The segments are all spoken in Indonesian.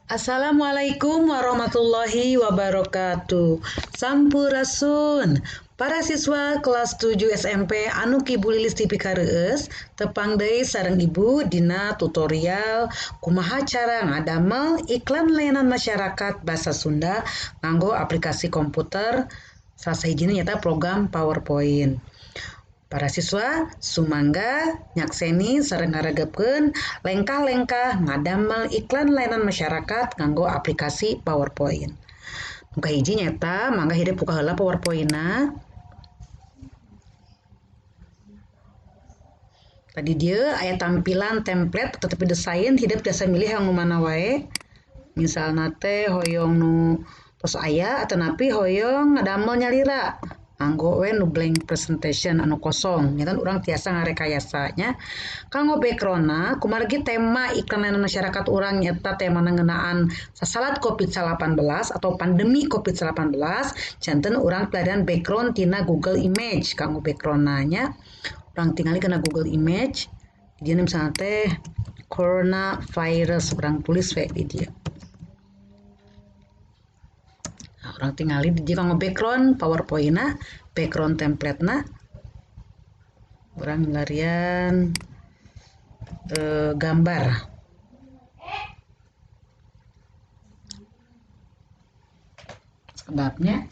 Assalamualaikum warahmatullahi wabarakatuh. Sampurasun. Para siswa kelas 7 SMP anu Kibu Lilis ti pikareus tepang deui sareng Ibu dina tutorial kumaha cara ngadamel iklan layanan masyarakat basa Sunda nganggo aplikasi komputer salah sahijina nyata program PowerPoint. Para siswa sumangga nyakseni sareng ngaregepkeun lengkah-lengkah ngadamel iklan layanan masyarakat nganggo aplikasi PowerPoint. Nu kahiji nyata mangga hideuk buka heula PowerPoint-na. Tadi dia aya tampilan template tetapi desain hideuk biasa milih yang nu mana wae. Misalna teh hoyong nu tos aya atanapi hoyong ngadamel nyalira. Anggo we nu blank presentation anu kosong nya kan urang tiasa ngarekayasanya kanggo backgroundna kumargi tema iklan layanan masyarakat urang nyata tema ngeunaan sasalat COVID-19 atau pandemi COVID-19 janten urang pelajaran background tina Google Image kanggo backgroundna nya urang tingali kana Google Image dia misalnya teh coronavirus urang tulis we di dia. Orang tingali di kanggo background PowerPoint-na, background template-na. Orang ngarian gambar. Sebabnya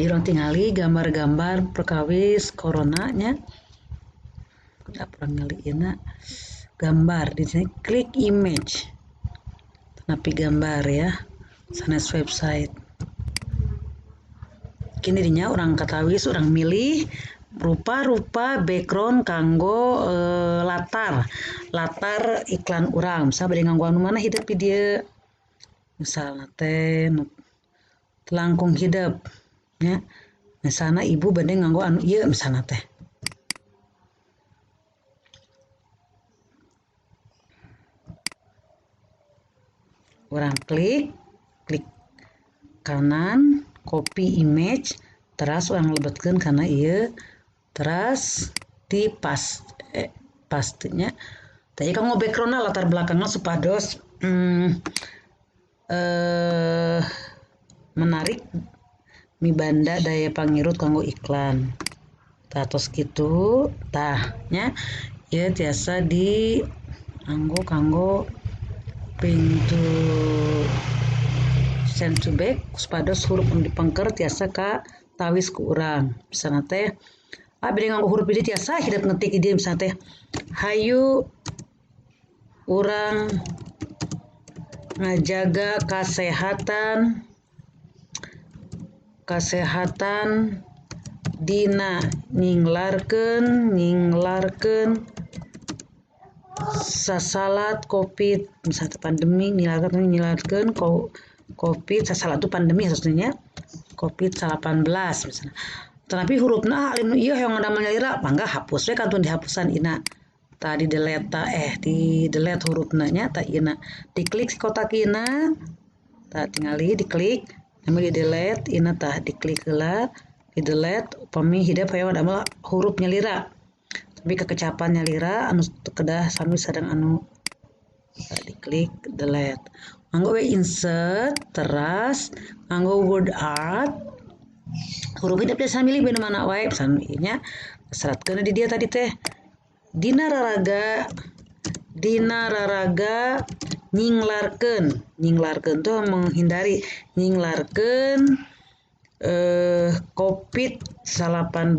di orang tingali gambar-gambar perkawis corona nya udah pernah ngaliina gambar di sini klik image tapi gambar ya sanes website kini dinya orang katawis orang milih rupa-rupa background kanggo latar iklan urang misal bade nganggo anu mana hidup di dieu misalna teh langkung hidup ya misalnya ibu bade nganggo anu ieu misalnya teh orang klik kanan copy image terus orang lebetkeun kana ieu terus di pastenya tadi kanggo backgroundna latar belakangna supados menarik mibanda daya pangirut kanggo iklan. Tos kitu tah nya ieu tiasa di kanggo pintu send to back supados huruf anu dipengker tiasa ka tawis ku urang. Misalna teh bade nganggo huruf ieu tiasa hideuk ngetik ieu misalna teh hayu urang ngajaga kesehatan dina ninglarkeun sasalat covid misalnya pandemi ninglarkeun covid sasalat itu pandemi harusnya covid-19 misalnya tetapi hurufna anu ieu hoyong ngadamel nyalira mangga hapus we kantun dihapusan ina tadi di delete hurufna nya ta ina diklik si kotak ina ta tingali diklik namanya di delete ina tah diklik heula di delete upami hideap hoyong ngadamel huruf nyalira tapi kekecapan nyalira anu kedah sami sadang anu diklik delete nganggo we insert teras nganggo word art huruf hideap biasa milih benu mana wae misalnya nya seratkeun di dia tadi teh dina raraga nyinglarkeun tuh menghindari nyinglarkeun COVID-19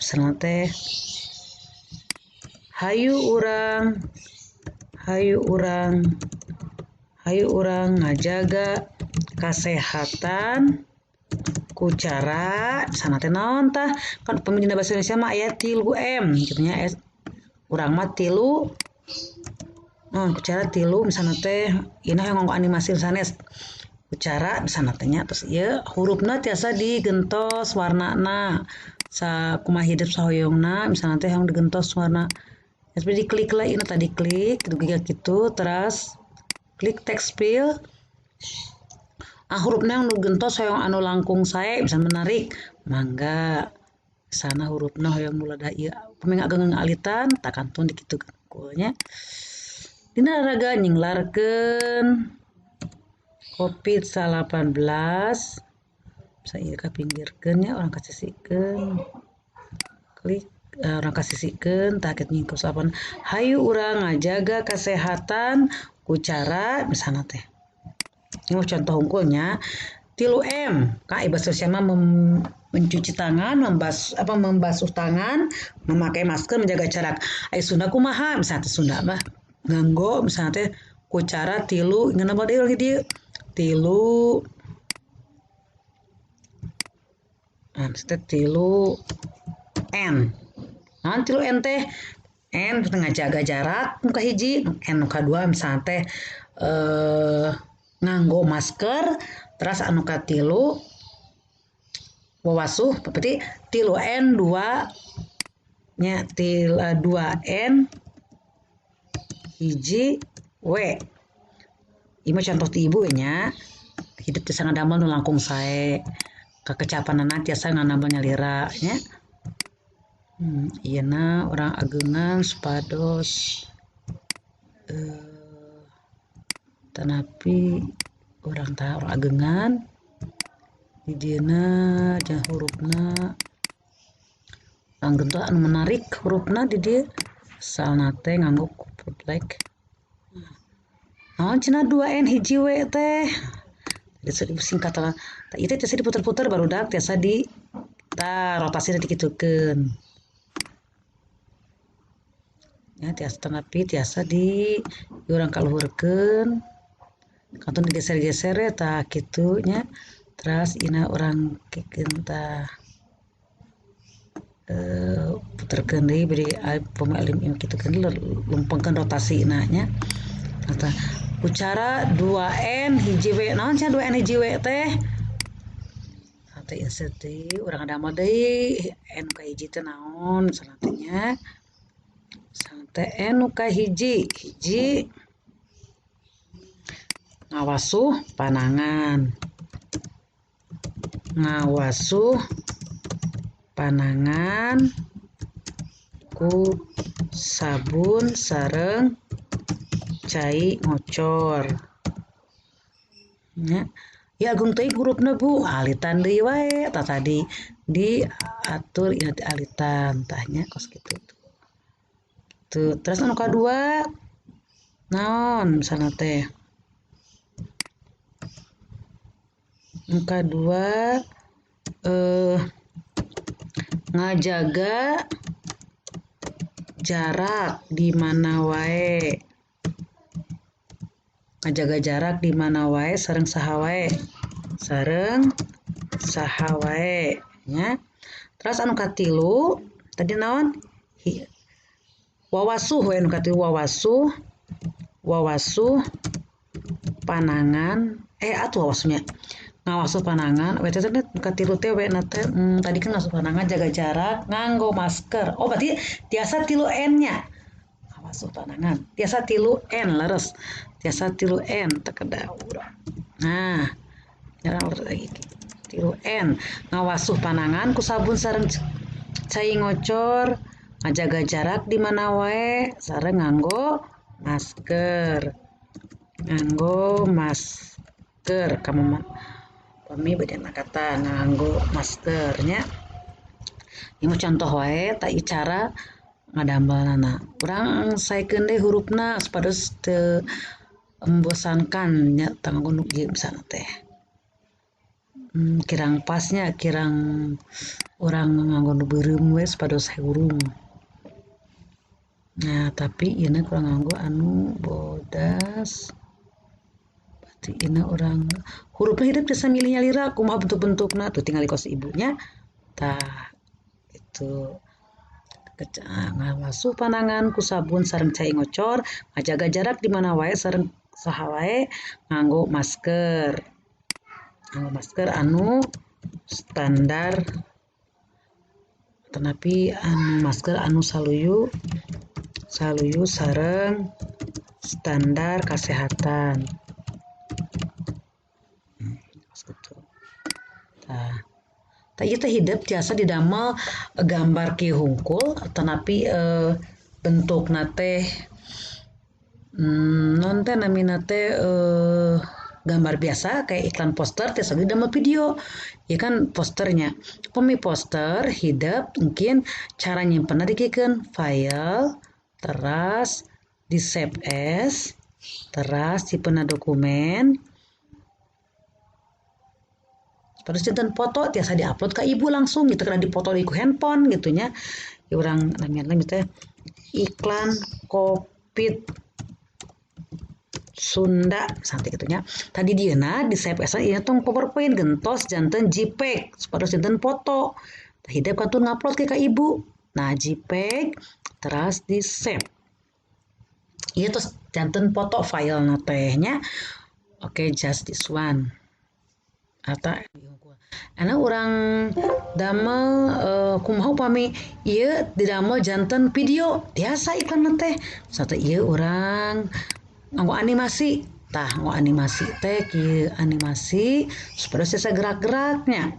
misalnya teh hayu urang ngajaga kesehatan ku cara sana teh naon tah kan pemina bahasa Indonesia mah aya 3M gitu nya urang mah 3 ku cara 3 misalna teh ina nganggo animasi sanes ku cara misalna teh nya terus ieu hurufna tiasa digentos warnana sakumaha hideep sahoyongna misalna teh yang digentos warna seperti diklik lah ini tadi klik dugiga gitu terus klik text field. Hurufna yang nu gentos hoyong anu langkung sae bisa menarik mangga sana hurufna hoyong nu lada ieu pami ngageng alitan takantun dikitukeun kulnya dina raga nyinglarkeun COVID-19 bisa ieu kapinggirkeun nya orang kasisikeun klik orang kasisikeun tah ket nyingkos apa hayu urang ngajaga kesehatan ku cara misalna teh. Ini contoh unggulnya 3M. Kak bahasa Indonesia mah mencuci tangan, membasuh tangan, memakai masker, menjaga jarak. Ai Sunda kumaha misalnya Sunda mah nganggo misalnya teh ku cara tilu ngeunah bade lagi dieu. Tilu tilu N. Naon tilu N teh? N ngajaga jarak nu kahiji, N nu kadua misalnya teh nganggo masker terus anu katilu wawasuh berarti tilu N 2 nya 2N hiji W ieu contoh ti ibu nya hidup teh sangadamel nu langkung sae kakecapanana tiasa nganambel nyalira nya ieuna urang ageungan supados tanapi orang tahu agengan di dieuna jangan hurufna anggentos anu menarik hurufna di dieu salna teh nganggo like naon cenah 2N hiji W teh singkat lah ieu teh tiasa diputer-puter barudak tiasa di rotasina dikitukeun ya tiasa di urang kaluhurkeun kantun digeser-geser tah kitu nya terus ina urang kekeun tah puterkeun deui beri pemalim kitu kan lumpengkeun rotasina nya tah ku cara 2N hiji W naon cenah 2N hiji W teh teh insert deui urang damel deui N ka hiji teh naon salatnya teh N ka hiji ngawasuh panangan ku sabun sareng cai ngocor nya ya agung teh hurufna Bu alitan deui wae tah tadi diatur ieu alitan tahnya kos kitu tuh terus anu kadua naon misalna teh kedua ngajaga jarak di mana wae sareng saha wae nya terus anu katilu tadi naon wawasuh we anu katilu wawasuh panangan atuh wawasuhnya ngawasuh panangan we teh katilu teh we na teh tadi kan ngasuh panangan jaga jarak nganggo masker berarti tiasa tilu N nya ngawasuh panangan tiasa tilu N leres tiasa tilu N teu kadaur nah jarang lagi tilu N ngawasuh panangan ku sabun sareng cai ngocor ngajaga jarak di mana wae sareng nganggo masker kamu pami beden kata nganggo maskernya ieu mah contoh wae ta cara ngadambeulna urang saekeun deui hurufna supados teu membosankan nya tanggo nu ieu misalna teh kirang pasnya kirang urang nganggo nu beureum we supados hurung nah tapi ieu kurang nganggo anu bodas ina orang hurufnya hidup bisa milih nyalira kumaha bentuk-bentukna tuh tinggal kos ibunya tah itu ngawasuh panangan ku sabun sareng cai ngocor ngajaga jarak di mana wae sareng saha wae nganggo masker anu standar tetapi anu masker anu saluyu sareng standar kesehatan. Nah, ieu teh hidup tiasa didamel gambar ki hungkul tanapi bentukna teh non teh namina teh gambar biasa kayak iklan poster tiasa didamel video. Ya kan posternya. Pemi poster hidup mungkin cara nyimpenna dikikeun file teras di save as teras simpenna dokumen. Terus jantan foto tiasa diupload ke ibu langsung gitu karena dipoto di handphone gitunya. Ya orang namanya teh iklan Covid Sunda santai gitunya. Tadi dieuna di save as ieu tong PowerPoint gentos janten JPEG supados janten foto. Tah hideep kantun ngupload ke ibu. Nah JPEG terus di save. Ieu terus janten foto filena teh nya. Oke, just this one. Ata ana urang damel kumaha upami ieu didamel janten video tiasa iklan teh satu ieu urang nganggo animasi tah nganggo animasi teh kieu animasi supaya tiasa gerak-geraknya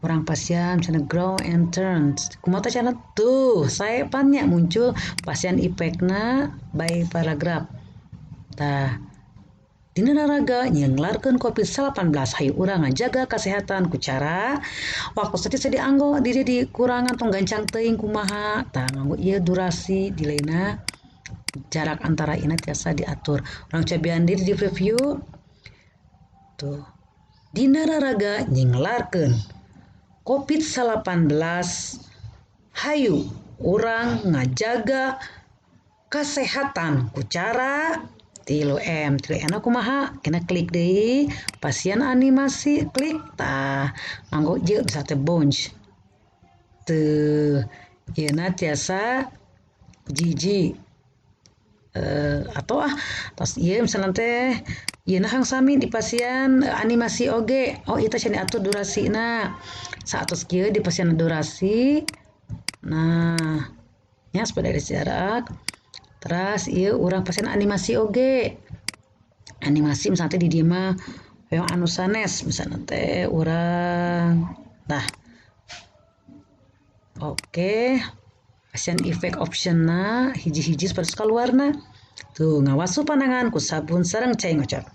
urang pasien misalnya grow and turns kumaha teh cenah tuh saepannya muncul pasien ipekna by paragraf tah dina naraga nyenglarkeun COVID-19 hayu urang ngajaga kesehatan ku cara waktu saja dianggo diri di kurangan tong gancang teuing kumaha tah nganggo ieu durasi dileuna jarak antara ina tiasa diatur urang cobian diri di preview tuh dina naraga nyenglarkeun COVID-19 hayu urang ngajaga kesehatan ku cara 3M kumaha kena klik deui pasien animasi klik tah nganggo ieu bisa teh bunch teu yeuna tiasa jiji atau tos ieu misalnya teh yeuna hang sami di pasien animasi oge oh itu cenah diatur durasina saatos kieu di pasien durasi nah nya sepeda di jarak terus ieu urang pasien animasi oge animasi misalnya di dieu mah hoyong anu sanes misalnya teh urang nah oke pasien efek optionna hiji-hiji sapertos kaluarna tuh ngawasu pandangan ku sabun sareng cai ngocor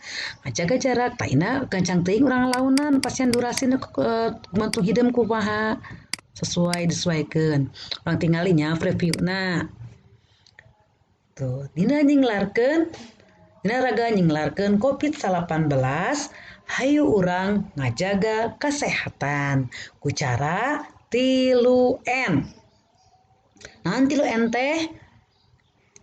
ngajaga jarak taina gancang teuing urang launan pasien durasina kumantung hideum kumaha sesuai disesuaikeun urang tinggalinya previewna tuh dina raga nyenglarkeun COVID-19 hayu urang ngajaga kesehatan ku cara 3M nah 3M teh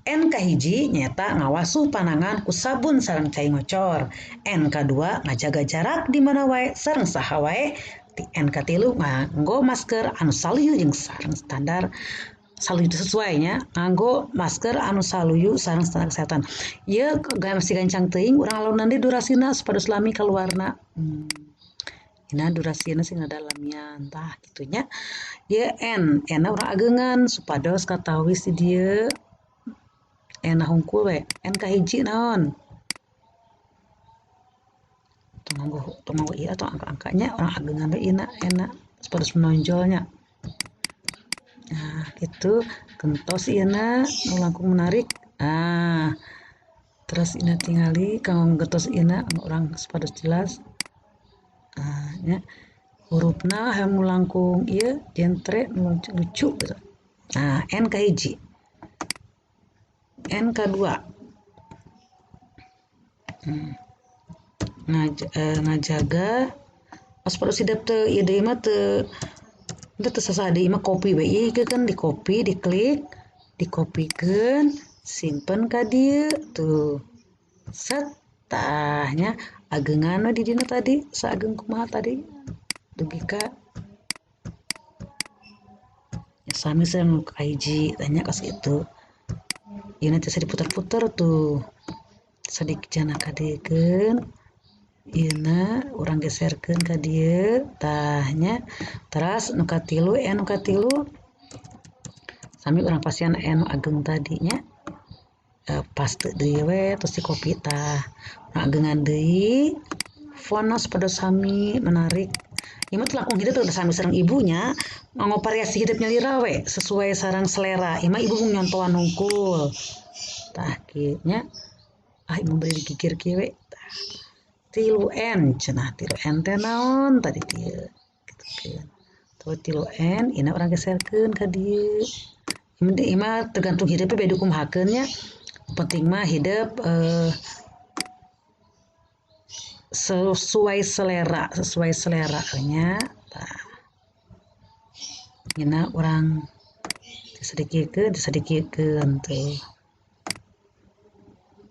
N kahiji nyata ngawasuh panangan ku sabun sareng cai ngocor N kadua ngajaga jarak di mana wae sareng saha wae N katilu nganggo masker anu saluyu jeung sareng standar saluyu sesuainya nganggo masker anu saluyu sareng standar kesehatan ieu masih gancang teuing urang lalunan di durasina supados lami kaluarna ina durasina sing dalamnya entah gitunya ieu N urang ageungan supados katawis di dieu N hungkul we N kahiji naon tong nganggo ieu atau angka-angkanya urang ageungan we ina N supados menonjolnya. Nah, itu gentos ieuna nu langkung menarik. Ah, terus ina tingali kanggo gentos ieuna urang supados jelas. Ah, nya hurufna hayang nu langkung ieu jentre nu lucu gitu. Nah, N kahiji. N kadua. Ngajaga supados hidup teu ieu deui mah teu itu tersesat di mah copy we kan di copy diklik dikopikeun simpen ka dieu tuh set tahnya ageungan di dina tadi saegeung kumaha tadi dugi ka ya sami sareng kahiji tanya kas itu ieu nanti bisa diputar-putar tuh sadik jana kadikeun ieuna urang geserkeun ka dieu tahnya teras nu katilu nu katilu sami urang pasien nu ageung tadinya pas deui we terus si kopi tah ngagengan deui fonos pada sami menarik imah teh langkung hidup teh sami sareng ibunya nganggo variasi hidupnya lira we sesuai sareng selera imah ibu nyontoan hungkul tah kieu nya ibu beri dikikir kieu we tilu N cenah tilu N teh naon tadi dieu gitu kan tilu N ina urang geserkeun ka dieu imah tergantung hidupnya beda kumahakeun nya penting mah hidup sesuai selera nya tah ina urang disedikitkeun teh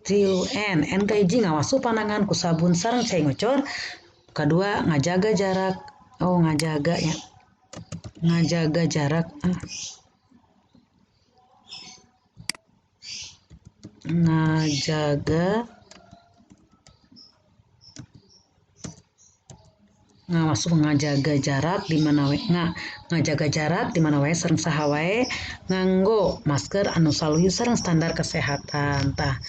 tilu N kaiji ngawasu panangan ku sabun sareng cai ngocor kedua ngajaga jarak ngajaga jarak ngajaga jarak di mana we ngajaga jarak di mana wae sareng saha wae nganggo masker anu saluyu sareng standar kesehatan tah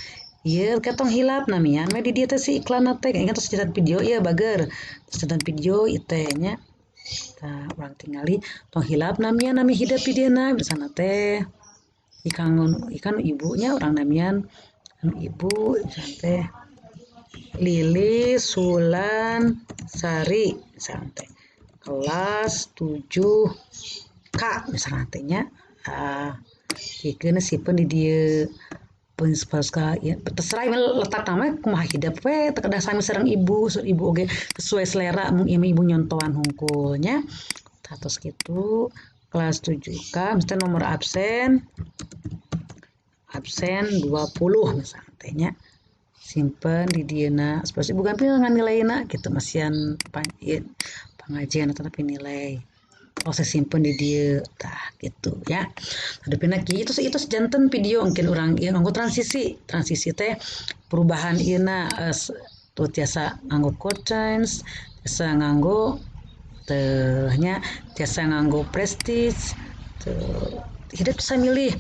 ieu ketong hilap namian we di dieu teh si iklan teh ingat terus cetan video ieu bager cetan video ieu teh nya tah urang tingali tong hilap namian nami hidup di dieu misalna teh ikan ibunya urang namian anu ibu misalna teh Lili Sulan Sari misalnya teh kelas 7K misalnya teh nya dikeun simpen di dieu penspalska ya terserah letak nama kumaha hidup we teu kedah sami sareng ibu oge sesuai selera mun ibu nyontoan hungkulnya tatos kitu kelas 7K mesti nomor absen 20 misalnya teh nya simpen di dieuna supaya bukan ngan nilaina gitu masian pangajian atau tapi nilai proses simpen di dieu tah gitu ya hadapina kieu itu sejanten video mungkin urang ieu nganggo transisi teh perubahan ieuna tuh tiasa nganggo coachings tiasa nganggo teh nya tiasa nganggo prestige teu hidup samilih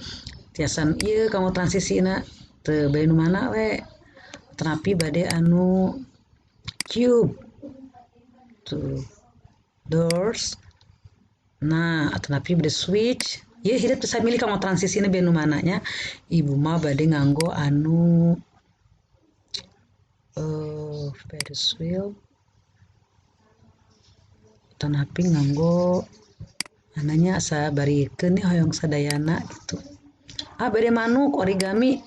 tiasa ieu kamu transisina teu bae nu mana we terapi bade anu cube tuh doors nah terapi bade switch ya hidup bisa milih kamu transisinya benu mananya ibu mah bade nganggo anu Ferris wheel tanapi nganggo ananya asa barikeun nih hoyong sadayana gitu bade manuk origami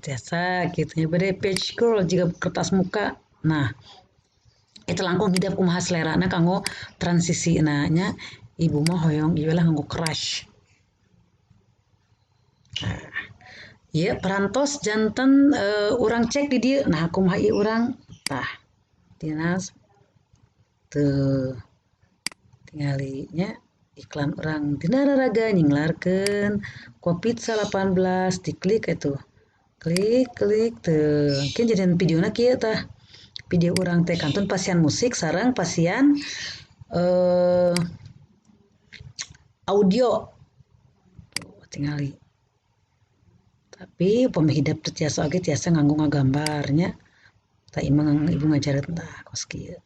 tiasa gitu ya bade page girl jika kertas muka nah itu langkung hidup kumaha selerana kanggo transisi nya ibu mah hoyong ieu lah nganggo crush ya perantos janten urang cek di dieu nah kumaha ieu urang tah dinas teu tingali nya iklan urang dina raraga nyinglarkeun Covid-19 diklik itu klik teu mungkin jadian videona kieu tah video urang teh kantun pasian musik sareng pasian audio tingali tapi pemihidap teh tiasa nganggo ngagambarnya tah imang ibu ngajareun tah kos kieu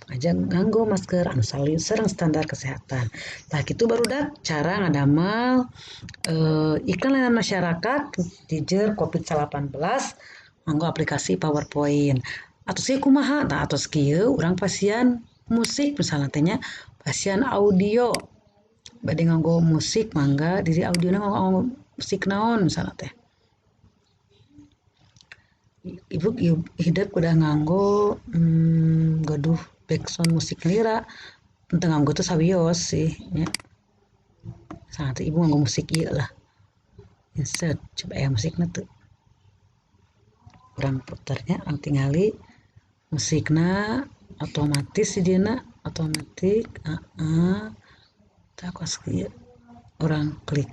aja nganggo masker anu saling sareng standar kesehatan tah kitu barudak cara ngadamel iklan layanan masyarakat dijer Covid-19 nganggo aplikasi PowerPoint atos kieu kumaha tah atos kieu urang pasian musik misalnya teh nya pasian audio bade nganggo musik mangga di audiona nganggo musik naon misalnya teh ibu hidup udah nganggo gaduh backsound musik lira teu nganggo teh sawios sih nya saat ibu nganggo musik ieu lah insert coba ya musikna teu urang puternya urang tingali musikna otomatis di dieuna otomatis tah kos kieu urang klik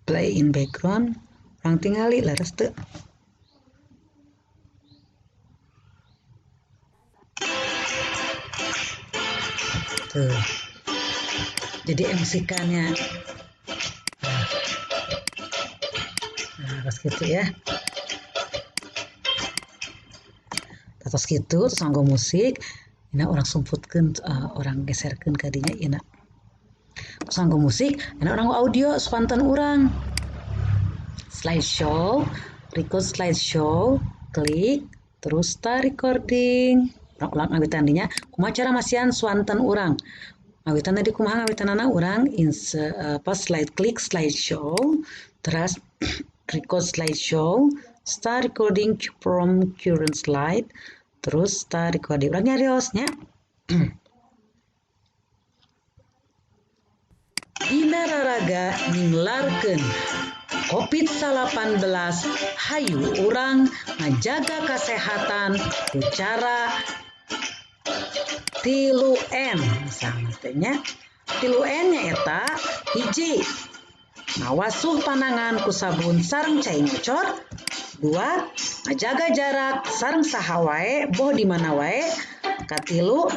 play in background urang tingali laras teu tuh jadi emosikannya. Nah, pas gitu ya. Terus gitu, terus nganggo musik, ini orang sumputkan, orang geserkan kadinya, ini terus nganggo musik, ini orang audio, spontan orang. Slideshow, record slideshow, klik, terus start recording. Ulang ngawitan dinya, kumaha cara masihan swanten orang. Ngawitan tadi kumaha ngawitanana orang, klik slideshow, terus record slideshow, start recording from current slide, terus start recording. Orang nyariosnya. Dina raraga ninglarkeun COVID-19 hayu urang ngajaga kesehatan cara 3M misalnya 3M nya eta hiji ngawasuh panangan ku sabun sareng cai ngocor, 2 ngajaga jarak sareng saha wae boh di mana wae, katilu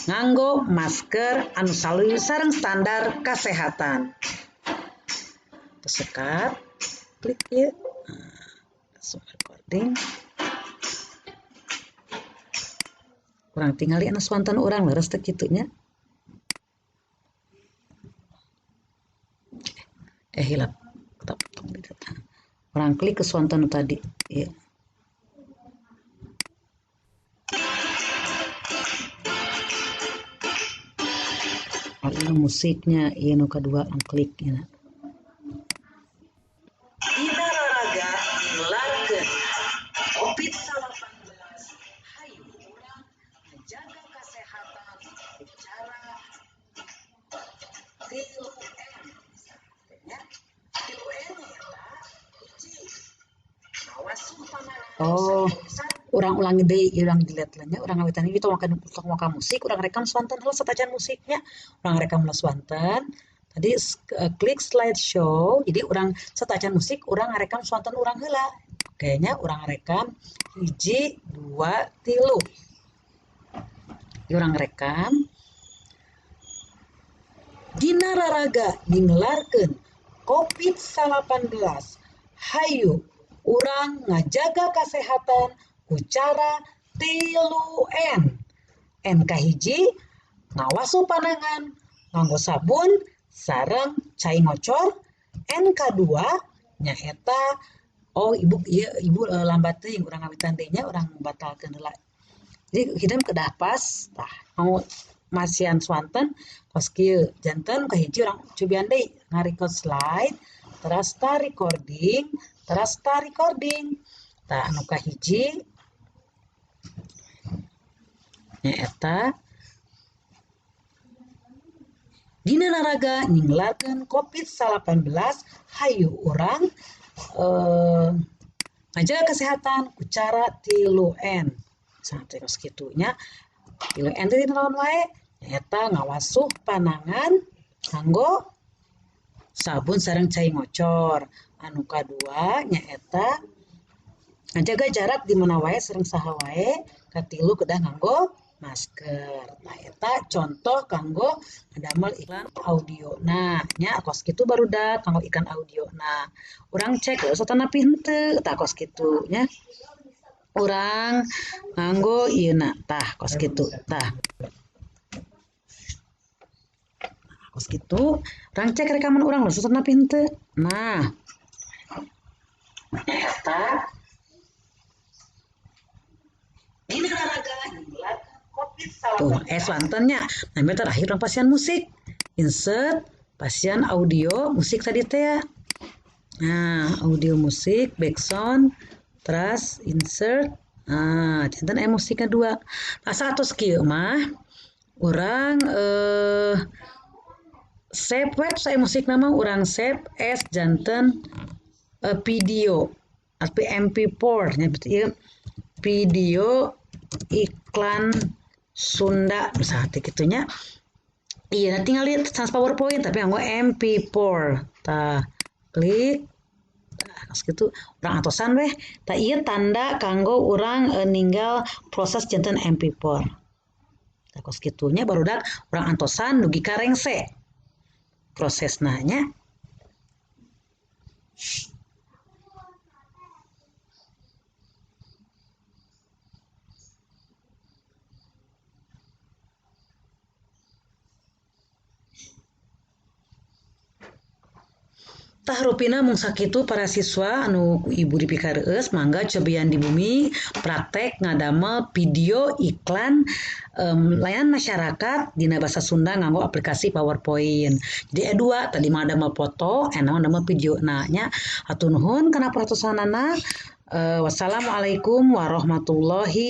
nganggo masker anu saluyu sareng standar kesehatan. Sekat klik ya, recording. Kurang tinggali anu swanten orang leres teh kitunya. Hilap. Orang klik ke swanten tadi. Ya. Ini musiknya, ini kedua orang klik ya. Dina raraga ninglarkeun COVID-19 hayu urang menjaga kesehatan cara 3M. Oh, orang ulangi deh, orang dilihat lahnya, orang ngawitan itu makan musik, orang rekam swanten lah satajan musiknya, orang rekam lah swanten. Tadi klik slideshow, jadi orang satajan musik, orang rekam swanten orang heula. Kayaknya orang rekam hiji, 2, 3. Orang rekam. Dina raraga ninglarkeun COVID-19 hayu urang ngajaga kesehatan ku cara 3M. N kahiji ngawasuh panangan nganggo sabun sareng cai ngocor. N kadua nyaeta ibu lambat teuing urang ngawitan teh nya urang batalkeun heula. Jadi hideung kedah pas tah mau masihan swanten kos kieu janten kahiji urang cobian deui ngarecord slide terus start recording tah anu kahiji nyaeta dina naraga ninglarkeun COVID-19 hayu urang ngajaga kesehatan ku cara 3M. Sampai kos kitunya 3M teh naon wae nyaeta ngawasuh panangan nganggo sabun sareng cai ngocor. Anu kadua nyaeta ngajaga jarak di mana wae sareng saha wae, katilu kedah nganggo masker. Nah eta contoh kanggo ngadamel iklan audio. Nah nya kos kitu barudak kanggo iklan audio. Nah urang cek satanapi henteu tah kos kitu nya. Urang nganggo ieuna tah kos kitu tah. Kos kitu urang cek rekaman urang satanapi henteu. Nah eta ini raraga tuh swantennya namanya terakhir orang pasien musik insert pasien audio musik tadi teh. Nah audio musik background terus insert jantan musiknya 2 asa atos kieu mah urang save web saya musik nama urang save as jantan video atau MP4 nya video iklan Sunda misalnya gitunya. Iya nanti tinggal sans PowerPoint tapi nganggo MP4 tah klik tah gitu urang atosan weh tah ieu tanda kanggo urang ninggal proses janten MP4 tah kos kitunya barudak urang antosan dugi karengse proses nanya. Tah rupina mung sakitu para siswa anu ibu dipikareus mangga cobian di bumi praktek ngadamel video iklan layanan masyarakat dina bahasa Sunda nganggo aplikasi PowerPoint. Jadi dua tadi mah damel foto, enawan damel video nya. Hatur nuhun kana perhatosanana. Wassalamualaikum warahmatullahi